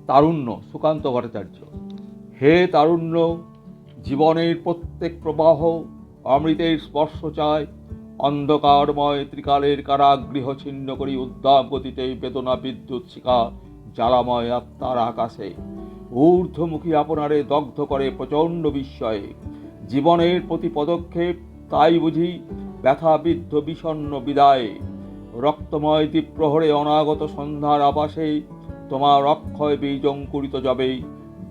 তারুণ্য, সুকান্ত ভট্টাচার্য। হে তারুণ্য, জীবনের প্রত্যেক প্রবাহ অমৃতের স্পর্শ চায়। অন্ধকারময় ত্রিকালের কারাগৃহ ছিন্ন করি উদ্দাম গতিতে বেদনা বিদ্যুৎ শিখা জ্বালাময় আত্মার আকাশে। ঊর্ধ্বমুখী আপনারে দগ্ধ করে প্রচণ্ড বিস্ময়ে। জীবনের প্রতি পদক্ষেপ তাই বুঝি ব্যথাবিদ্ধ বিষণ্ণ বিদায়ে। রক্তময় দ্বীপ্রহরে অনাগত সন্ধ্যার আবাসে তোমার অক্ষয় বীজ অঙ্কুরিত যবে।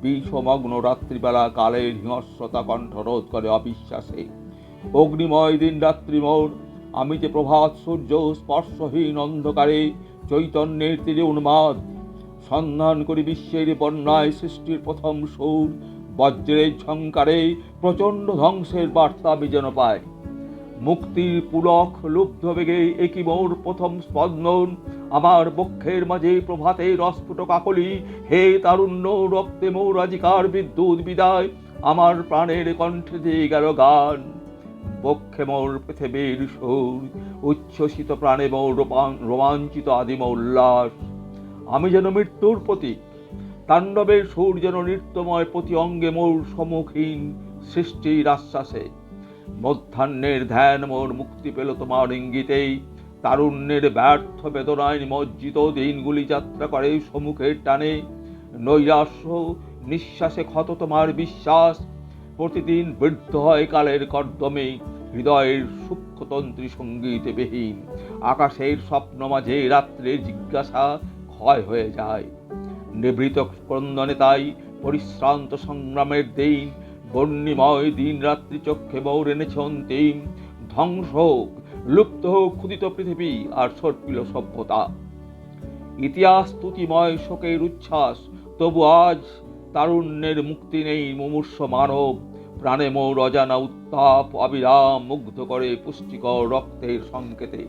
বিষমগ্ন রাত্রিবেলা কালের হিংস্রতা কণ্ঠরোধ করে অবিশ্বাসে। অগ্নিময় দিন রাত্রি মোর, আমি যে প্রভাত সূর্য স্পর্শহীন অন্ধকারে চৈতন্যের তীরে উন্মাদ। সন্ধান করি বিশ্বের বন্যায় সৃষ্টির প্রথম সুর। বজ্রের ঝঙ্কারে প্রচণ্ড ধ্বংসের বার্তা আমি যেন পাই। মুক্তির পুলক লুব্ধ বেগে একই মোর প্রথম স্পন্দন। আমার বক্ষের মাঝে প্রভাতের অস্ফুট কাকলি। হে তারুণ্য, রক্তে মোর আজিকার বিদ্যুৎ বিদায়। আমার প্রাণের কণ্ঠে দিয়ে গেল গান। বক্ষে মোর পৃথিবীর সুর, উচ্ছ্বসিত প্রাণে মোর রোমাঞ্চিত আদিম উল্লাস। আমি যেন মৃত্যুর প্রতীক, তাণ্ডবের সুর যেন নৃত্যময় প্রতি অঙ্গে মোর সম্মুখীন সৃষ্টির আশ্বাসে। মধ্যাহ্নের ধ্যান মোর মুক্তি পেল তোমার ইঙ্গিতেই। তারুণ্যের ব্যর্থ বেদনায় নিমজ্জিত দিনগুলি যাত্রা করে সম্মুখের টানে। নৈরাশ্য নিঃশ্বাসে ক্ষত তোমার বিশ্বাস। প্রতিদিন বৃদ্ধ হয় কালের কর্দমে, হৃদয়ের সূক্ষ্মতন্ত্রী সঙ্গীতে বিহীন। আকাশের স্বপ্ন মাঝে রাত্রের জিজ্ঞাসা ক্ষয় হয়ে যায়। নিভৃত ক্রন্দনে তাই পরিশ্রান্ত সংগ্রামের দিন। বন্যিময় দিন রাত্রি চক্ষে মোর এনেছে অন্তিম। ধ্বংস হোক, লুপ্ত হোক ক্ষুদিত পৃথিবী আর সর্পিল সভ্যতা। ইতিহাস স্তুতিময় শোকের উচ্ছ্বাস, তবু আজ তারুণ্যের মুক্তি নেই মুমূর্ষ মানব। প্রাণে মোর অজানা উত্তাপ অবিরাম মুগ্ধ করে পুষ্টিকর রক্তের সংকেতে।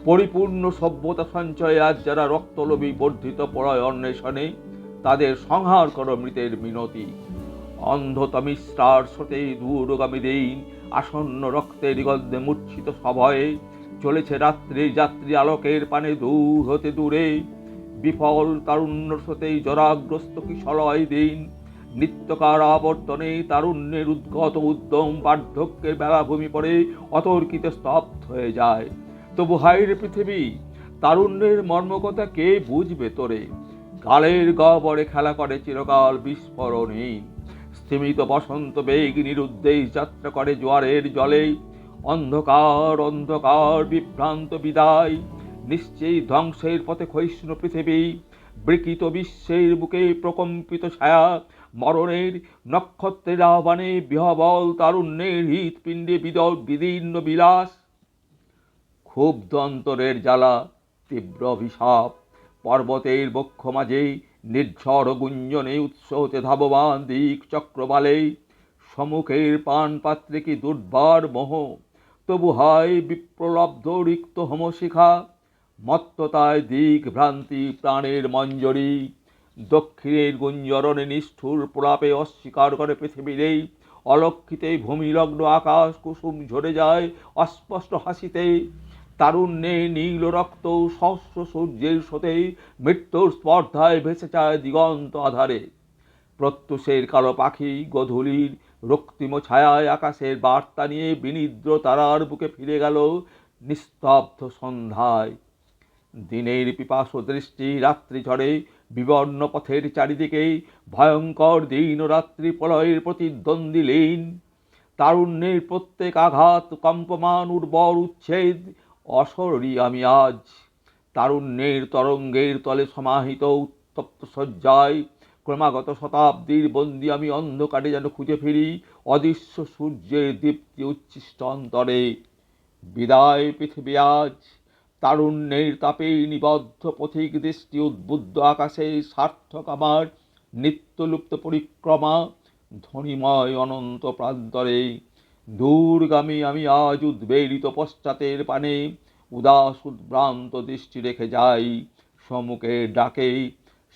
পরিপূর্ণ সভ্যতা সঞ্চয়ে আজ যারা রক্তলোভী বর্ধিত প্রলয় অন্বেষণে, তাদের সংহার করো মৃতের মিনতি। অন্ধতমিস্রার স্রোতে দূরগামী দিন, আসন্ন রক্তের গন্ধে মূর্ছিত সভয়ে চলেছে রাত্রির যাত্রী আলোকের পানে দূর হতে দূরে। বিফল তারুণ্য স্রোতেই জরাগ্রস্ত কিশলয় দিন। নিত্যকার আবর্তনে তারুণ্যের উদ্গত উদ্যম বার্ধক্যের বেলাভূমি পড়ে অতর্কিতে স্তব্ধ হয়ে যায়। তবু হাইরে পৃথিবী, তারুণ্যের মর্মকথা কে বুঝবে তোরে? কালের গহ্বরে খেলা করে চিরকাল বিস্ফোরণহীন। স্থিমিত বসন্ত বেগ নিরুদ্দেশ যাত্রা করে জোয়ারের জলে। অন্ধকার অন্ধকার বিভ্রান্ত বিদায়, নিশ্চয়ই ধ্বংসের পথে ক্ষয়িষ্ণু পৃথিবী। বিকৃত বিশ্বের বুকে প্রকম্পিত ছায়া, মরণের নক্ষত্রের আহ্বানে বিহবল তারুণ্যের হৃৎপিণ্ডে বিদীর্ণ বিলাস। ক্ষুব্ধ অন্তরের জ্বালা, তীব্র অভিশাপ। পর্বতের বক্ষ মাঝে নির্ঝর গুঞ্জনে উৎস হতে ধাবমান দিক চক্রবালে। সম্মুখের পান পাত্রে কি দুর্বার মোহ, তবু হয় বিপ্রলব্ধ রিক্ত হোমশিখা। মত্ততায় দিক ভ্রান্তি প্রাণের মঞ্জরি। দক্ষিণের গুঞ্জরণে নিষ্ঠুর প্রলাপে অস্বীকার করে পৃথিবীর অলক্ষিতে ভূমিলগ্ন আকাশ কুসুম ঝরে যায় অস্পষ্ট হাসিতে। তারুণ্যে নীল রক্ত সহস্র সূর্যের স্রোতে মৃত্যুর স্পর্ধায় ভেসে যায় দিগন্ত আধারে। প্রত্যুষের কালো পাখি গোধূলির রক্তিম ছায়ায় আকাশের বার্তা নিয়ে বিনিদ্র তারার বুকে ফিরে গেল নিস্তব্ধ সন্ধ্যায়। দিনের পিপাসু দৃষ্টি রাত্রি ঝড়ে বিবর্ণ পথের চারিদিকে ভয়ঙ্কর দিন ও রাত্রি প্রলয়ের প্রতিদ্বন্দ্বী লীন। তারুণ্যের প্রত্যেক আঘাত কম্পমান উর্বর উচ্ছেদ। অশরীরী আমি আজ তারুণ্যের তরঙ্গের তলে সমাহিত উত্তপ্ত শয্যায়। ক্রমাগত শতাব্দীর বন্দী আমি অন্ধকারে যেন খুঁজে ফিরি অদৃশ্য সূর্যের দীপ্তি উচ্ছিষ্ট অন্তরে। বিদায় পৃথিবী আজ, তারুণ্যের তাপে নিবদ্ধ পথিক দৃষ্টি উদ্বুদ্ধ আকাশে সার্থক আমার নিত্যলুপ্ত পরিক্রমা। ধ্বনিময় অনন্ত প্রান্তরে দূরগামী আমি আজ উদ্বেলিত পশ্চাতের পানে উদাস উদ্ভ্রান্ত দৃষ্টি রেখে যাই সম্মুখের ডাকে।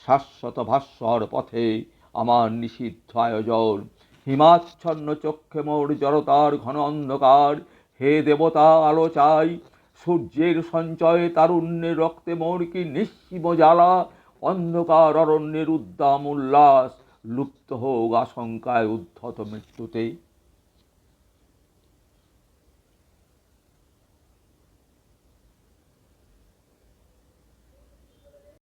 শাশ্বত ভাস্বর পথে আমার নিষিদ্ধ আয়োজন। হিমাচ্ছন্ন চক্ষে মোর জড়তার ঘন অন্ধকার। হে দেবতা, আলো চাই। সূর্যের সঞ্চয়ে তারুণ্যের রক্তে মোর কি নিঃসীম জ্বালা। অন্ধকার অরণ্যের উদ্দাম উল্লাস লুপ্ত হোক আশঙ্কায় উদ্ধত মৃত্যুতে।